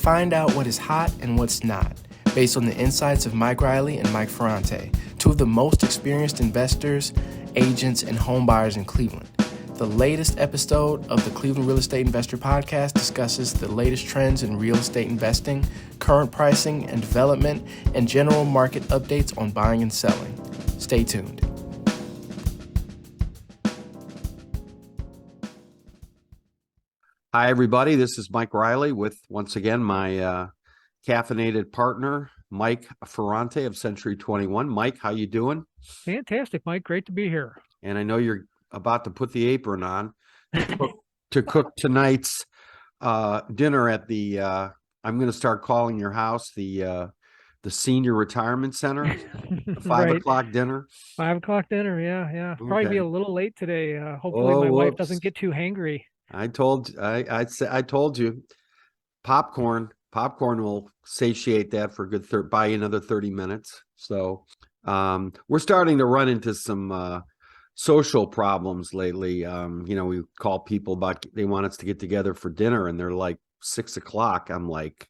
Find out what is hot and what's not, based on the insights of Mike Reilly and Mike Ferrante, two of the most experienced investors, agents, and homebuyers in Cleveland. The latest episode of the Cleveland Real Estate Investor Podcast discusses the latest trends in real estate investing, current pricing and development, and general market updates on buying and selling. Stay tuned. Hi, everybody. This is Mike Reilly with, once again, my caffeinated partner, Mike Ferrante of Century 21. Mike, how you doing? Fantastic, Mike. Great to be here. And I know you're about to put the apron on to cook tonight's dinner at the, I'm going to start calling your house the senior retirement center, the 5 o'clock dinner. 5 o'clock dinner, yeah. Probably Okay. be a little late today. Hopefully my wife doesn't get too hangry. I told you, popcorn will satiate that for a good by another 30 minutes. So we're starting to run into some social problems lately. We call people about, they want us to get together for dinner and they're like 6 o'clock. I'm like,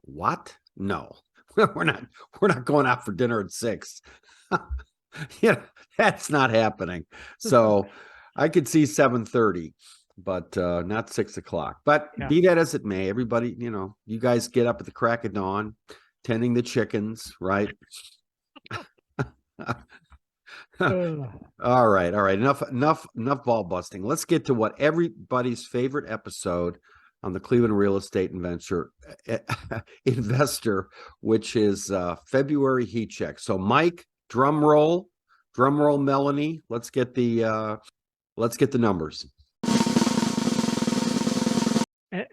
what? No, we're not going out for dinner at 6. Yeah, that's not happening. So I could see 7:30. But not 6 o'clock. But yeah. Be that as it may, everybody, you guys get up at the crack of dawn, tending the chickens, right? All right. Enough ball busting. Let's get to what everybody's favorite episode on the Cleveland Real Estate Investor, which is February heat check. So, Mike, drum roll, Melanie. Let's get the numbers.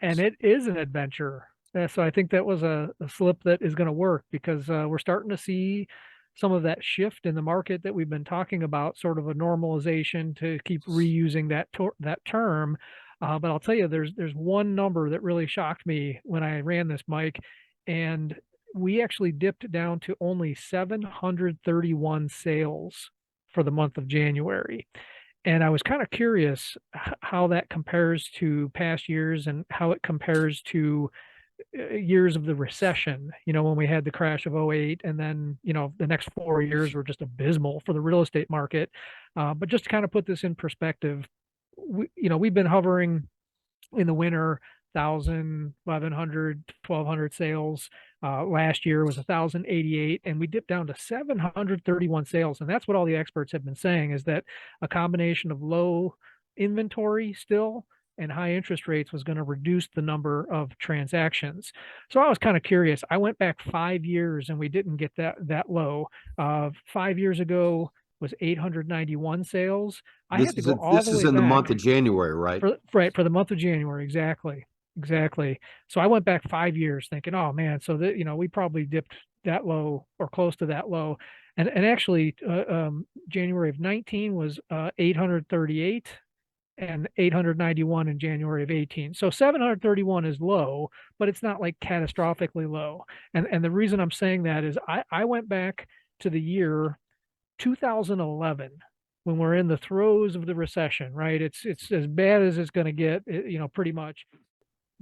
And it is an adventure. So I think that was a slip that is going to work because we're starting to see some of that shift in the market that we've been talking about, sort of a normalization, to keep reusing that term. But I'll tell you, there's one number that really shocked me when I ran this, Mike, and we actually dipped down to only 731 sales for the month of January. And I was kind of curious how that compares to past years and how it compares to years of the recession, when we had the crash of '08, and then, the next 4 years were just abysmal for the real estate market. But just to kind of put this in perspective, we've been hovering in the winter, 1,000, 1,100, 1,200 sales. Last year was 1,088, and we dipped down to 731 sales. And that's what all the experts have been saying, is that a combination of low inventory still and high interest rates was going to reduce the number of transactions. So I was kind of curious. I went back 5 years and we didn't get that low. 5 years ago was 891 sales. This is in the month of January, right? For the month of January, exactly. So I went back 5 years thinking, oh man, so that, we probably dipped that low or close to that low. And actually January of 19 was 838 and 891 in January of 18. So 731 is low, but it's not like catastrophically low. And the reason I'm saying that is I went back to the year 2011, when we're in the throes of the recession, right? It's as bad as it's going to get, pretty much.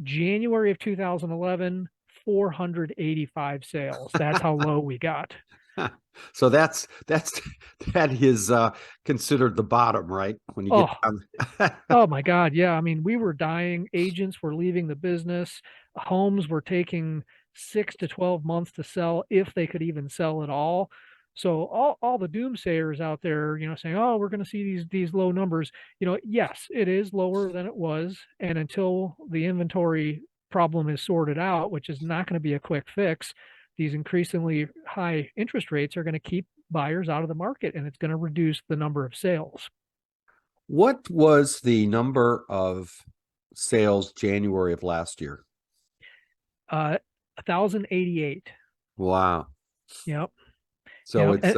January of 2011, 485 sales. That's how low we got. So that is considered the bottom, right? When you get down. Oh my God, yeah. I mean, we were dying. Agents were leaving the business. Homes were taking 6 to 12 months to sell, if they could even sell at all. So all the doomsayers out there, saying, oh, we're going to see these low numbers, yes, it is lower than it was. And until the inventory problem is sorted out, which is not going to be a quick fix, these increasingly high interest rates are going to keep buyers out of the market, and it's going to reduce the number of sales. What was the number of sales January of last year? 1,088. Wow. Yep. So it's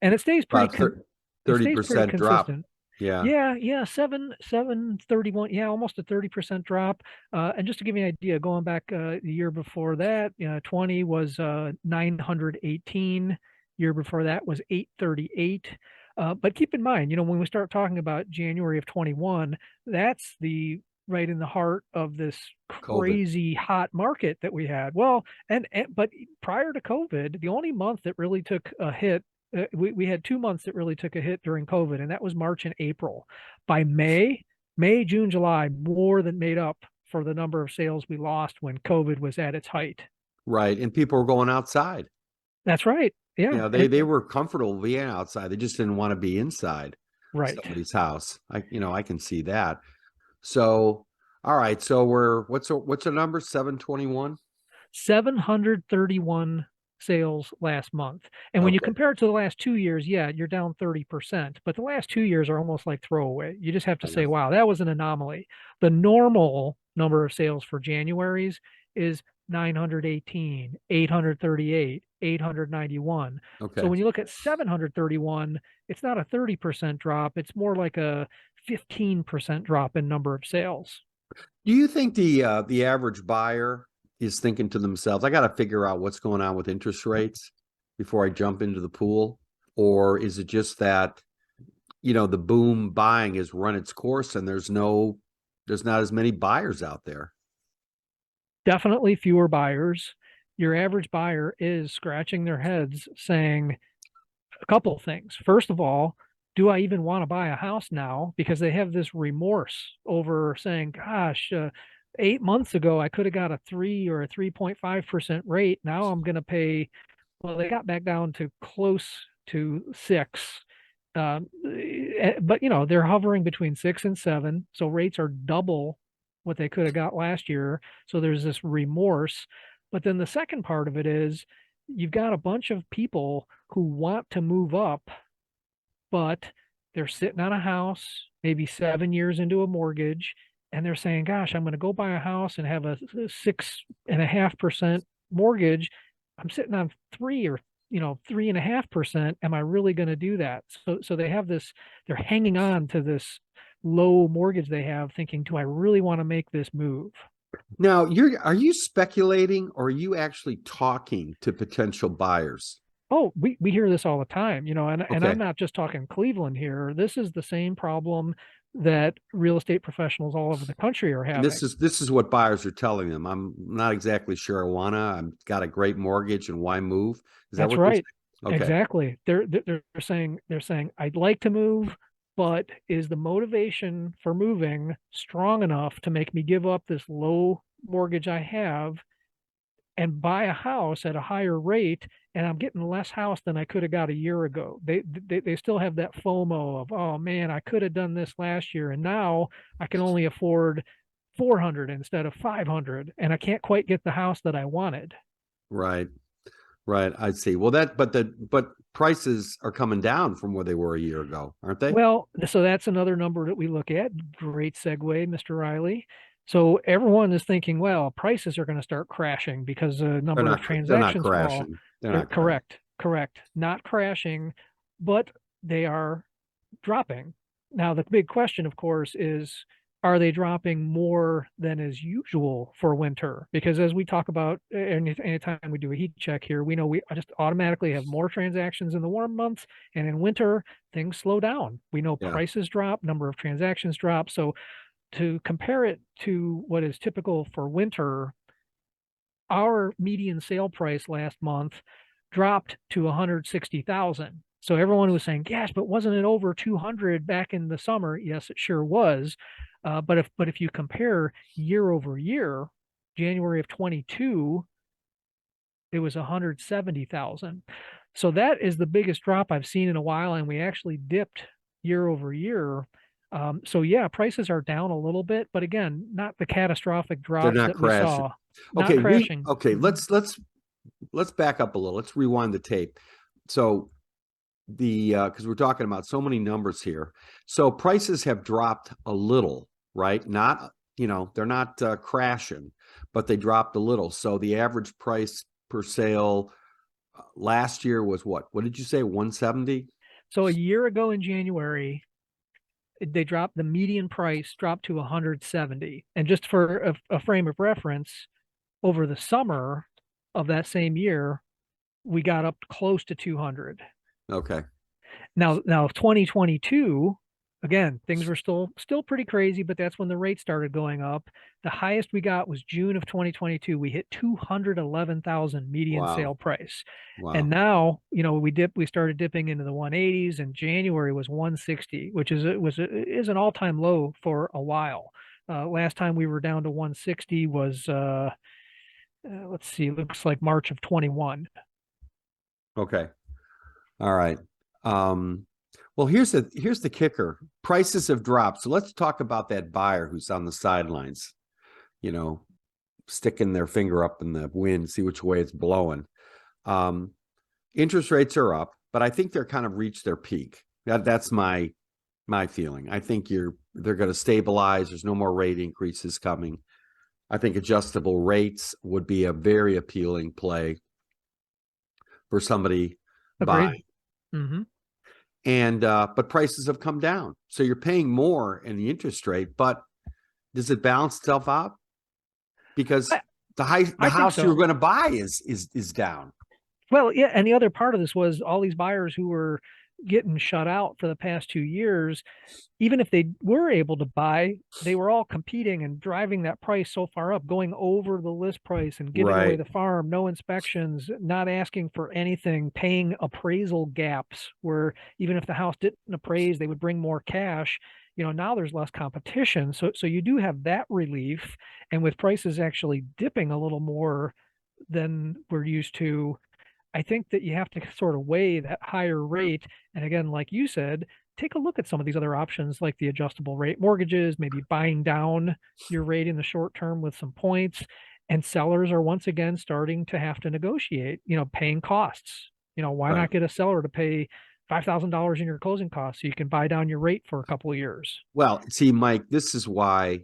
and it stays pretty 30% drop. Yeah. 731. Yeah, almost a 30% drop. And just to give you an idea, going back the year before that, 20 was 918. Year before that was 838. But keep in mind, when we start talking about January of 21, that's the right in the heart of this COVID. crazy hot market that we had. Well, but prior to COVID, the only month that really took a hit, we had 2 months that really took a hit during COVID, and that was March and April. By May, June, July more than made up for the number of sales we lost when COVID was at its height. Right. And people were going outside. That's right. Yeah. Yeah, they were comfortable being outside. They just didn't want to be inside Right. somebody's house. I can see that. So, all right. So what's the number? 721? 731 sales last month. And when you Okay. compare it to the last 2 years, yeah, you're down 30%. But the last 2 years are almost like throwaway. You just have to I say, know. wow, that was an anomaly. The normal number of sales for January's is 918, 838, 891. So Okay. when you look at 731, it's not a 30% drop. It's more like a 15% drop in number of sales. Do you think the average buyer is thinking to themselves, I got to figure out what's going on with interest rates before I jump into the pool? Or is it just that, the boom buying has run its course and there's not as many buyers out there? Definitely fewer buyers. Your average buyer is scratching their heads saying a couple of things. First of all, do I even want to buy a house now? Because they have this remorse over saying, gosh, 8 months ago, I could have got a 3 or a 3.5% rate. Now I'm going to pay, well, they got back down to close to 6. But, they're hovering between 6 and 7. So rates are double what they could have got last year. So there's this remorse. But then the second part of it is you've got a bunch of people who want to move up, but they're sitting on a house, maybe 7 years into a mortgage, and they're saying, gosh, I'm going to go buy a house and have a 6.5% mortgage. I'm sitting on 3.5%. Am I really going to do that? So they have this, they're hanging on to this low mortgage they have, thinking, do I really want to make this move? Now, are you speculating or are you actually talking to potential buyers? Oh, we hear this all the time, and I'm Okay. not just talking Cleveland here. This is the same problem that real estate professionals all over the country are And having. this is what buyers are telling them. I'm not exactly sure I wanna. I've got a great mortgage and why move? Is that That's what they're right. saying? Okay. Exactly. They're saying I'd like to move, but is the motivation for moving strong enough to make me give up this low mortgage I have and buy a house at a higher rate, and I'm getting less house than I could have got a year ago. They still have that FOMO of, oh man, I could have done this last year and now I can only afford 400 instead of 500 and I can't quite get the house that I wanted. Right. Right. I see. Well, but prices are coming down from where they were a year ago, aren't they? Well, so that's another number that we look at. Great segue, Mr. Reilly. So everyone is thinking, well, prices are going to start crashing because the number of They're not transactions fall. crashing. They're not crashing. Correct. Not crashing, but they are dropping. Now, the big question, of course, is are they dropping more than is usual for winter? Because as we talk about, anytime we do a heat check here, we know we just automatically have more transactions in the warm months, and in winter, things slow down. We know Yeah. prices drop, number of transactions drop. So to compare it to what is typical for winter, our median sale price last month dropped to 160,000. So everyone was saying, "Gosh, but wasn't it over 200 back in the summer?" Yes, it sure was. But if you compare year over year, January of 22, it was 170,000. So that is the biggest drop I've seen in a while, and we actually dipped year over year. So yeah, prices are down a little bit, but again, not the catastrophic They're drops not that we crashing. saw. Not Okay, crashing. let's back up a little. Let's rewind the tape. So because we're talking about so many numbers here. So prices have dropped a little, right? Not, they're not crashing, but they dropped a little. So the average price per sale last year was what? What did you say? 170? So a year ago in January, they dropped the median price dropped to 170. And just for a frame of reference, over the summer of that same year, we got up close to 200. Okay. Now 2022, again, things were still pretty crazy, but that's when the rates started going up. The highest we got was June of 2022. We hit 211,000 median Wow. sale price. And Wow. now, we started dipping into the 180s, and January was 160, which is an all-time low for a while. Last time we were down to 160 was let's see, looks like March of 21. Okay. All right. Well, here's the kicker. Prices have dropped. So let's talk about that buyer who's on the sidelines, you know, sticking their finger up in the wind, see which way it's blowing. Interest rates are up, but I think they're kind of reached their peak. That's my feeling. I think they're going to stabilize. There's no more rate increases coming. I think adjustable rates would be a very appealing play for somebody Agreed. buying. Mm-hmm. And but prices have come down. So you're paying more in the interest rate, but does it balance itself out? Because the I think house you were so. going to buy is down. Well, yeah, and the other part of this was all these buyers who were getting shut out for the past 2 years, even if they were able to buy, they were all competing and driving that price so far up, going over the list price and giving away Right. the farm, no inspections, not asking for anything, paying appraisal gaps where even if the house didn't appraise, they would bring more cash. Now there's less competition. So you do have that relief. And with prices actually dipping a little more than we're used to, I think that you have to sort of weigh that higher rate. And again, like you said, take a look at some of these other options like the adjustable rate mortgages, maybe buying down your rate in the short term with some points. And sellers are once again starting to have to negotiate, paying costs. Why Right. not get a seller to pay $5,000 in your closing costs so you can buy down your rate for a couple of years? Well, see, Mike, this is why,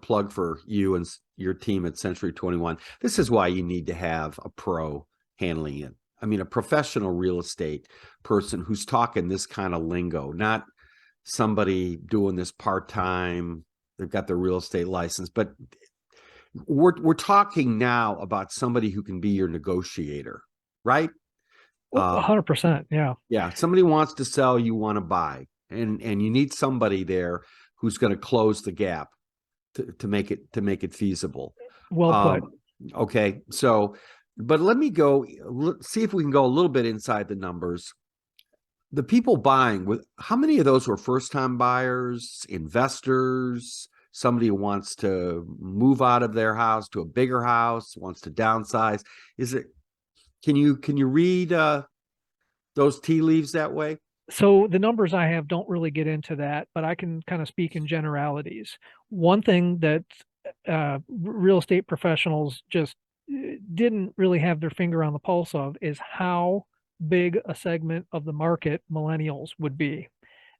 plug for you and your team at Century 21. This is why you need to have a pro handling it. I mean, a professional real estate person who's talking this kind of lingo, not somebody doing this part-time. They've got their real estate license, but we're talking now about somebody who can be your negotiator, right? 100%. Yeah. Yeah, somebody wants to sell, you want to buy, and you need somebody there who's going to close the gap to make it feasible. Well put. Okay, so, but let me see if we can go a little bit inside the numbers. The people buying, with how many of those were first-time buyers, investors, somebody who wants to move out of their house to a bigger house, wants to downsize? Can you read those tea leaves that way? So the numbers I have don't really get into that, but I can kind of speak in generalities. One thing that real estate professionals just didn't really have their finger on the pulse of is how big a segment of the market millennials would be.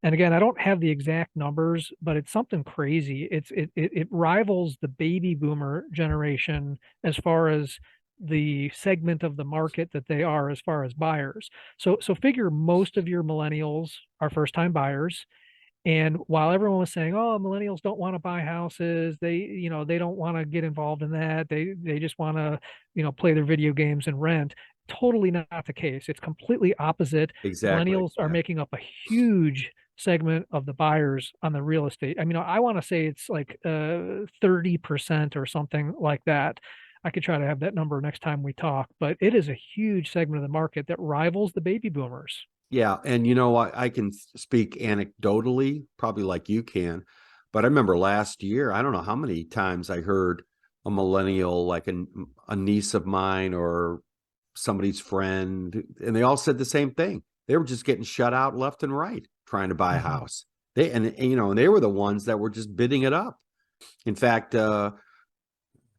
And again, I don't have the exact numbers, but it's something crazy. It rivals the baby boomer generation as far as the segment of the market that they are as far as buyers. So figure most of your millennials are first time buyers. And while everyone was saying, "Oh, millennials don't want to buy houses. They don't want to get involved in that. They just want to, play their video games and rent." Totally not the case. It's completely opposite. Exactly. Millennials are Yeah. making up a huge segment of the buyers on the real estate. I mean, I want to say it's like 30% or something like that. I could try to have that number next time we talk, but it is a huge segment of the market that rivals the baby boomers. Yeah, and I can speak anecdotally, probably like you can, but I remember last year, I don't know how many times I heard a millennial, like a niece of mine or somebody's friend, and they all said the same thing. They were just getting shut out left and right trying to buy a Mhm. house. And they were the ones that were just bidding it up. In fact,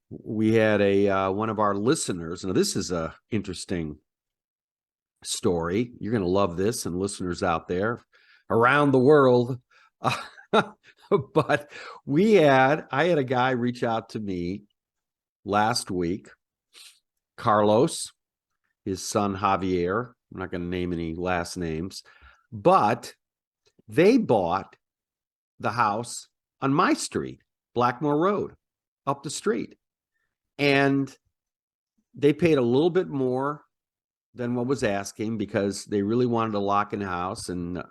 we had a one of our listeners. Now, this is a interesting story. You're going to love this, and listeners out there around the world. But I had a guy reach out to me last week, Carlos, his son Javier. I'm not going to name any last names, but they bought the house on my street, Blackmore Road, up the street. And they paid a little bit more than what was asking because they really wanted to lock in a house. And,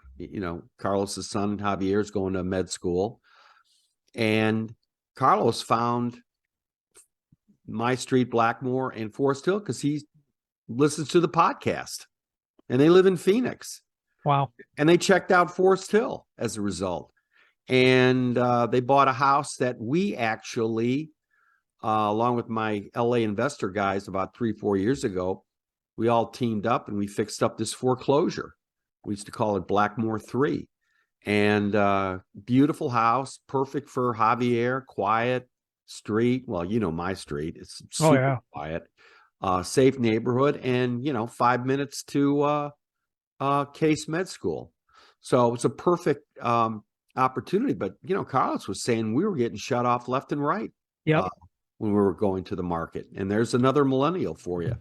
Carlos's son, Javier, is going to med school. And Carlos found My Street, Blackmore, and Forest Hill because he listens to the podcast. And they live in Phoenix. Wow. And they checked out Forest Hill as a result. And they bought a house that we actually, along with my LA investor guys about 3-4 years ago, we all teamed up and we fixed up this foreclosure. We used to call it Blackmore 3. And beautiful house, perfect for Javier, quiet street. Well, my street. It's super quiet, safe neighborhood, and 5 minutes to Case Med School. So it's a perfect opportunity. But Carlos was saying we were getting shut off left and right. Yep. When we were going to the market. And there's another millennial for you.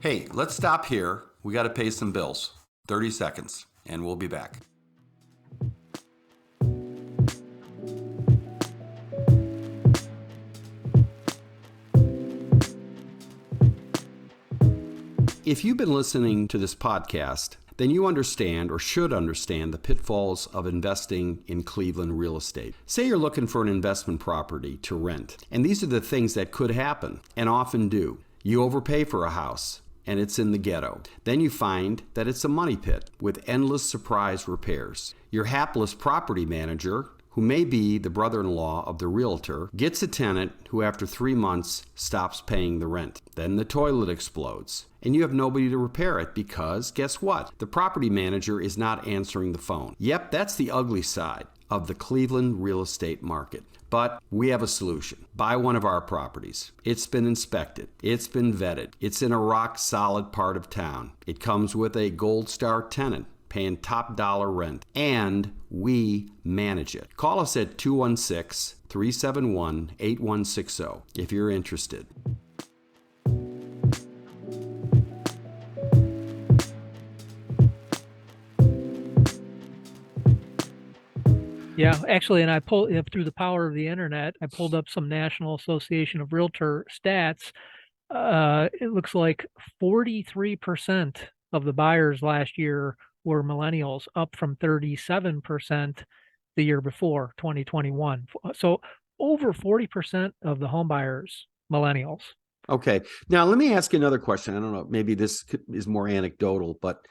Hey, let's stop here. We got to pay some bills. 30 seconds, and we'll be back. If you've been listening to this podcast, then you understand or should understand the pitfalls of investing in Cleveland real estate. Say you're looking for an investment property to rent, and these are the things that could happen and often do. You overpay for a house, and it's in the ghetto. Then you find that it's a money pit with endless surprise repairs. Your hapless property manager, who may be the brother-in-law of the realtor, gets a tenant who after 3 months stops paying the rent. Then the toilet explodes, and you have nobody to repair it because, guess what? The property manager is not answering the phone. Yep, that's the ugly side of the Cleveland real estate market. But we have a solution. Buy one of our properties. It's been inspected. It's been vetted. It's in a rock-solid part of town. It comes with a Gold Star tenant paying top dollar rent, and we manage it. Call us at 216-371-8160 if you're interested. Yeah, actually, and I pulled through the power of the internet. I pulled up some National Association of Realtor stats. It looks like 43% of the buyers last year were millennials, up from 37% the year before, 2021. So over 40% of the home buyers, millennials. Okay. Now, let me ask you another question. I don't know, maybe this is more anecdotal, but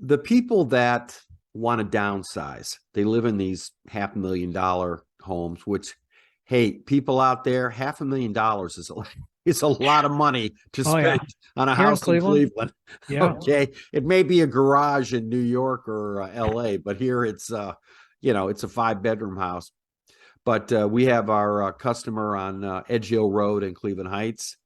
the people that want to downsize, they live in these $500,000 homes, which, hey, people out there, $500,000 is a lot of money to spend on a house in Cleveland. Yeah. Okay. It may be a garage in New York or LA, but here it's, it's a 5-bedroom house. But we have our customer on Edge Hill Road in Cleveland Heights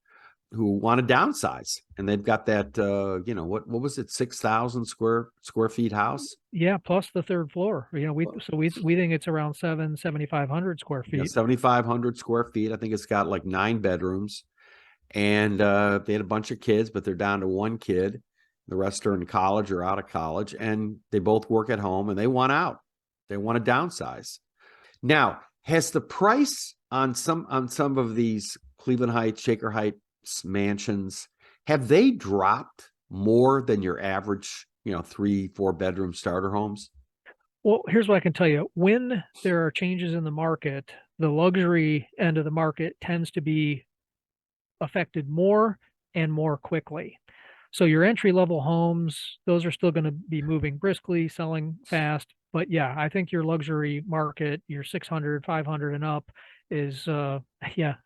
who want to downsize, and they've got that, what was it? 6,000 square feet house. Yeah. Plus the third floor, we think it's around 7,500 square feet. Yeah, 7,500 square feet. I think it's got like 9 bedrooms. And they had a bunch of kids, but they're down to 1 kid. The rest are in college or out of college, and they both work at home, and they want out. They want to downsize. Now, has the price on some of these Cleveland Heights, Shaker Heights mansions, have they dropped more than your average, 3-4 bedroom starter homes? Well, here's what I can tell you. When there are changes in the market, the luxury end of the market tends to be affected more and more quickly. So your entry-level homes, those are still going to be moving briskly, selling fast. But yeah, I think your luxury market, your 600, 500 and up is,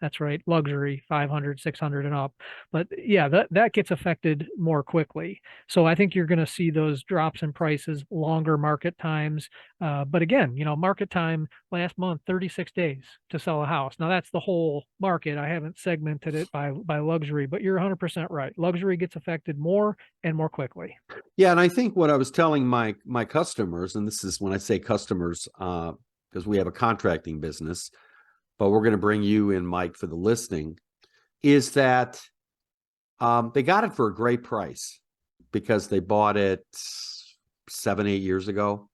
that's right. Luxury 500, 600 and up. But yeah, that gets affected more quickly. So I think you're going to see those drops in prices, longer market times. But again, market time last month, 36 days to sell a house. Now that's the whole market. I haven't segmented it by luxury, but you're 100% right. Luxury gets affected more and more quickly. Yeah. And I think what I was telling my customers, and this is when I say customers, because we have a contracting business, but we're going to bring you in, Mike, for the listing, is that they got it for a great price because they bought it 7-8 years ago.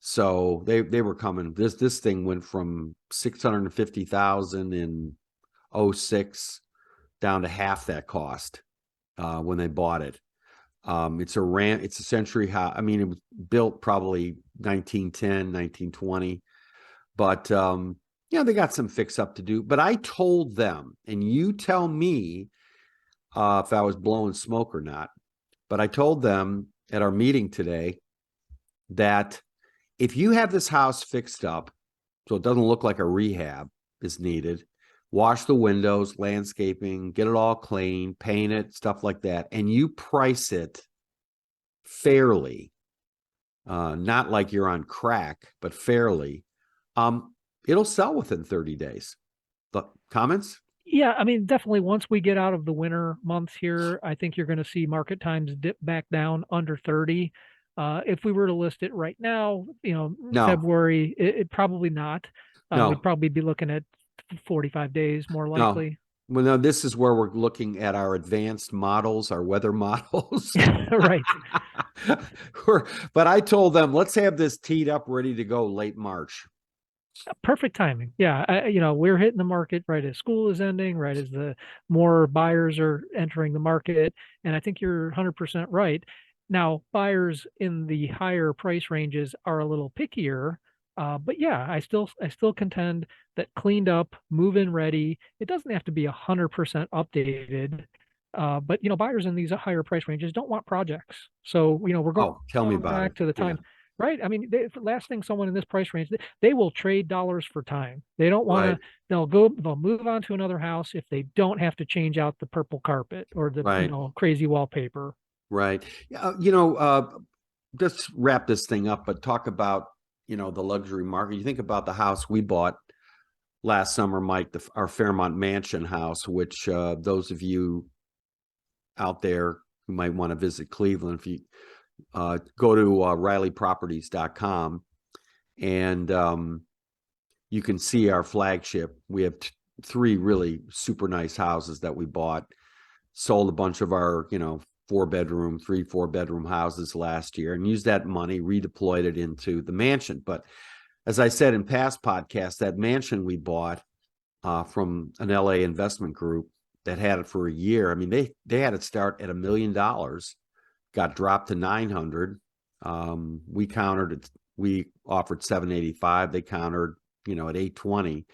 So they were coming. This thing went from 650,000 in '06 down to half that cost when they bought it. It's a century house. I mean, it was built probably 1910, 1920, but they got some fix up to do. But I told them, and you tell me if I was blowing smoke or not, but I told them at our meeting today that if you have this house fixed up so it doesn't look like a rehab is needed, wash the windows, landscaping, get it all clean, paint it, stuff like that, and you price it fairly, not like you're on crack, but fairly, it'll sell within 30 days. The comments? Yeah, I mean, definitely once we get out of the winter months here, I think you're going to see market times dip back down under 30. If we were to list it right now, No, February, it probably not. no, We'd probably be looking at 45 days more no. likely. Well, no, this is where we're looking at our advanced models, our weather models. Right. But I told them, let's have this teed up, ready to go late March. Perfect timing. Yeah. We're hitting the market right as school is ending, right as the more buyers are entering the market. And I think you're 100% right. Now, buyers in the higher price ranges are a little pickier. But yeah, I still contend that cleaned up, move-in ready, it doesn't have to be 100% updated. But buyers in these higher price ranges don't want projects. So, we're Tell me going about it. back to the time. Yeah. Right. I mean, last thing someone in this price range, they will trade dollars for time. They don't want Right. to, they'll move on to another house if they don't have to change out the purple carpet or the, Right. crazy wallpaper. Right. Just wrap this thing up, but talk about, the luxury market. You think about the house we bought last summer, Mike, our Fairmont Mansion house, which those of you out there who might want to visit Cleveland, if you go to ReillyProperties.com and you can see our flagship. We have three really super nice houses that we bought, sold a bunch of our, 4-bedroom houses last year and used that money, redeployed it into the mansion. But as I said in past podcasts, that mansion we bought from an LA investment group that had it for a year. I mean, they had it start at $1 million, got dropped to 900. We countered it. We offered 785. They countered, at 820.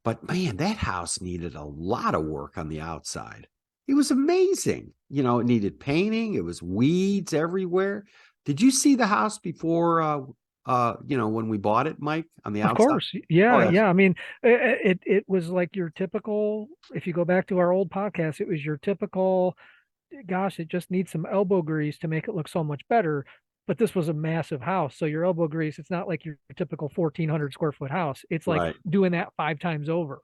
But man, that house needed a lot of work on the outside. It was amazing. It needed painting. It was weeds everywhere. Did you see the house before, when we bought it, Mike, on the Of outside? course. Yeah. Oh, Yeah. I mean, it was like your typical, if you go back to our old podcast, it was your typical, gosh, it just needs some elbow grease to make it look so much better. But this was a massive house. So your elbow grease, it's not like your typical 1,400 square foot house. It's like right. doing that 5 times over.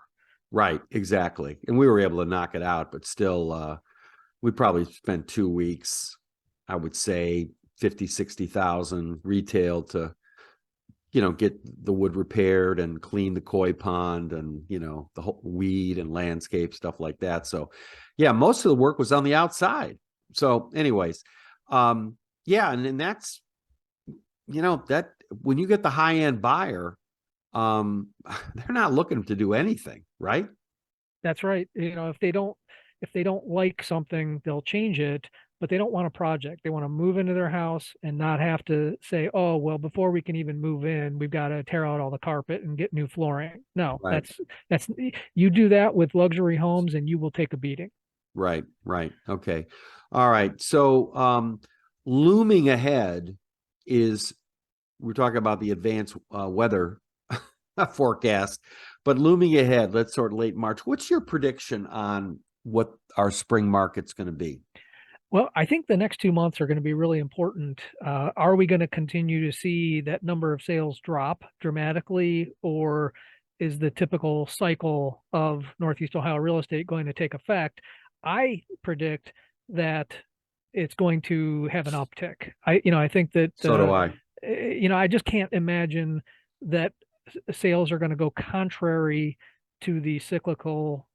Right. Exactly. And we were able to knock it out, but still, we probably spent 2 weeks, I would say 50, 60,000 retail to, get the wood repaired and clean the koi pond and, the whole weed and landscape stuff like that. So yeah, most of the work was on the outside. So anyways, yeah. And that's, that when you get the high end buyer, they're not looking to do anything, right? That's right. If they don't like something, they'll change it, but they don't want a project. They want to move into their house and not have to say, "Oh, well, before we can even move in, we've got to tear out all the carpet and get new flooring." No, Right. that's you do that with luxury homes and you will take a beating. Right. Okay. All right. So looming ahead is, we're talking about the advanced weather forecast, but looming ahead, let's sort of late March. What's your prediction on what our spring market's going to be? Well, I think the next 2 months are going to be really important. Are we going to continue to see that number of sales drop dramatically, or is the typical cycle of Northeast Ohio real estate going to take effect? I predict that it's going to have an uptick. I think that So do I. I just can't imagine that sales are going to go contrary to the cyclical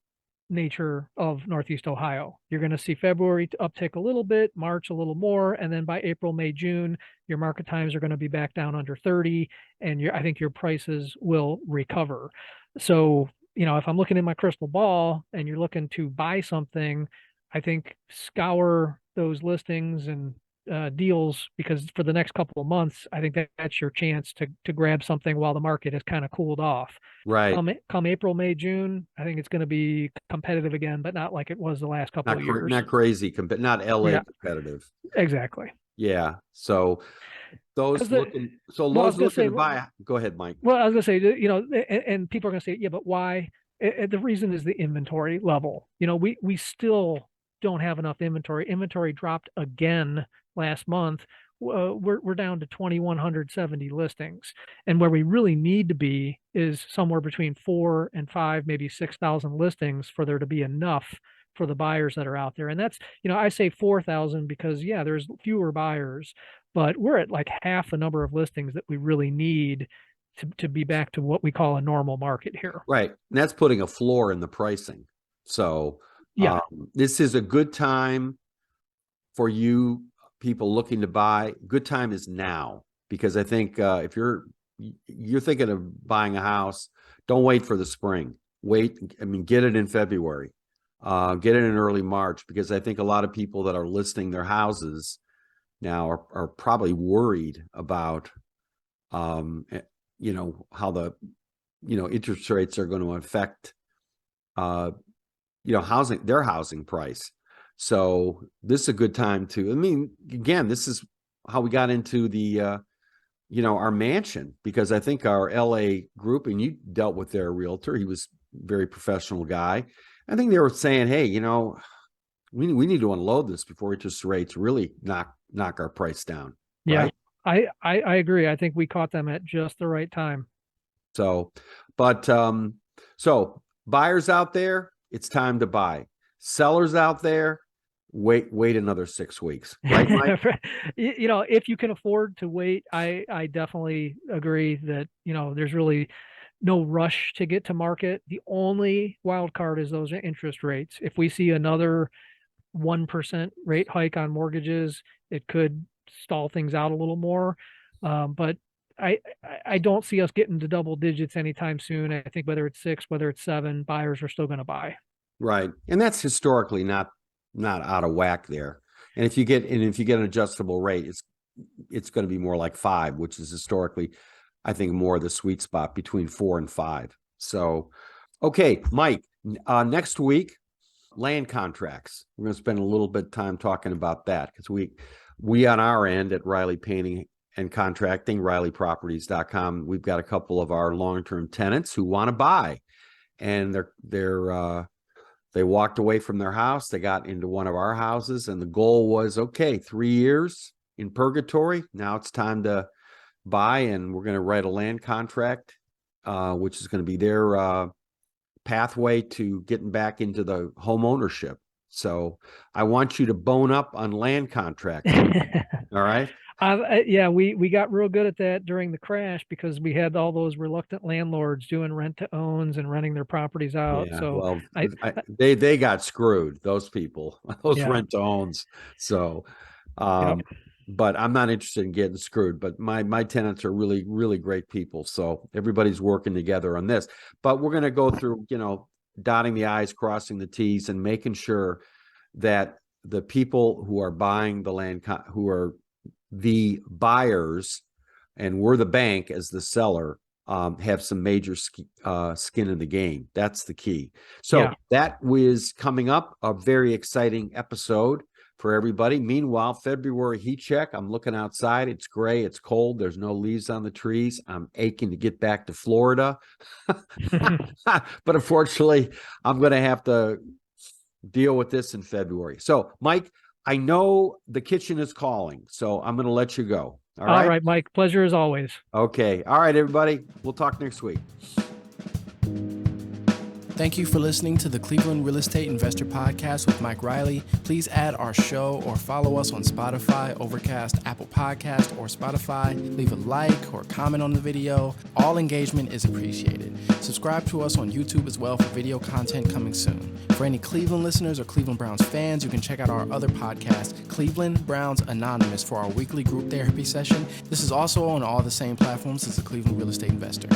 nature of Northeast Ohio. You're going to see February uptick a little bit, March a little more, and then by April, May, June, your market times are going to be back down under 30, and I think your prices will recover. So, if I'm looking in my crystal ball and you're looking to buy something, I think scour those listings and deals, because for the next couple of months, I think that's your chance to grab something while the market has kind of cooled off. Right. Come April, May, June, I think it's going to be competitive again, but not like it was the last couple of years. Not crazy, not LA Yeah. competitive. Exactly. Yeah. So those looking to buy. Go ahead, Mike. Well, I was going to say, and people are going to say, yeah, but why? The reason is the inventory level. We still don't have enough inventory. Inventory dropped again last month. We're down to 2,170 listings, and where we really need to be is somewhere between 4 and 5, maybe 6,000 listings for there to be enough for the buyers that are out there. And that's, I say 4,000 because there's fewer buyers, but we're at like half the number of listings that we really need to be back to what we call a normal market here. Right. And that's putting a floor in the pricing. So this is a good time for you people looking to buy. Good time is now, because I think if you're thinking of buying a house, don't wait for the spring. Get it in February, get it in early March, because I think a lot of people that are listing their houses now are probably worried about, how the, interest rates are going to affect, their housing price. So this is a good time again, this is how we got into the, our mansion, because I think our LA group, and you dealt with their realtor, he was a very professional guy. I think they were saying, hey, we need to unload this before interest rates really knock our price down. Yeah, right? I agree. I think we caught them at just the right time. So, so buyers out there, it's time to buy. Sellers out there, wait another 6 weeks. Right, Mike? If you can afford to wait, I definitely agree that, there's really no rush to get to market. The only wild card is those interest rates. If we see another 1% rate hike on mortgages, it could stall things out a little more. But I don't see us getting to double digits anytime soon. I think whether it's 6, whether it's 7, buyers are still going to buy. Right. And that's historically not out of whack there. And if you get an adjustable rate, it's going to be more like 5, which is historically, I think, more the sweet spot, between 4 and 5. So, okay, Mike, next week, land contracts. We're going to spend a little bit of time talking about that, because we on our end at Reilly Painting and Contracting, ReillyProperties.com, we've got a couple of our long-term tenants who want to buy, and they walked away from their house. They got into one of our houses, and the goal was, okay, 3 years in purgatory. Now it's time to buy, and we're going to write a land contract, which is going to be their pathway to getting back into the home ownership. So I want you to bone up on land contracts. All right. We got real good at that during the crash, because we had all those reluctant landlords doing rent to owns and renting their properties out. Yeah, so they got screwed, those people, those rent to owns. So, but I'm not interested in getting screwed. But my tenants are really, really great people. So everybody's working together on this. But we're going to go through, dotting the I's, crossing the T's, and making sure that the people who are buying the land, who are the buyers, and we're the bank as the seller, have some major skin in the game. That's the key. So that was coming up, a very exciting episode for everybody. Meanwhile, February heat check. I'm looking outside. It's gray. It's cold. There's no leaves on the trees. I'm aching to get back to Florida. But unfortunately, I'm going to have to deal with this in February. So, Mike, I know the kitchen is calling, so I'm going to let you go. All right, Mike. Pleasure as always. Okay. All right, everybody. We'll talk next week. Thank you for listening to the Cleveland Real Estate Investor Podcast with Mike Reilly. Please add our show or follow us on Spotify, Overcast, Apple Podcast, or Spotify. Leave a like or comment on the video. All engagement is appreciated. Subscribe to us on YouTube as well for video content coming soon. For any Cleveland listeners or Cleveland Browns fans, you can check out our other podcast, Cleveland Browns Anonymous, for our weekly group therapy session. This is also on all the same platforms as the Cleveland Real Estate Investor.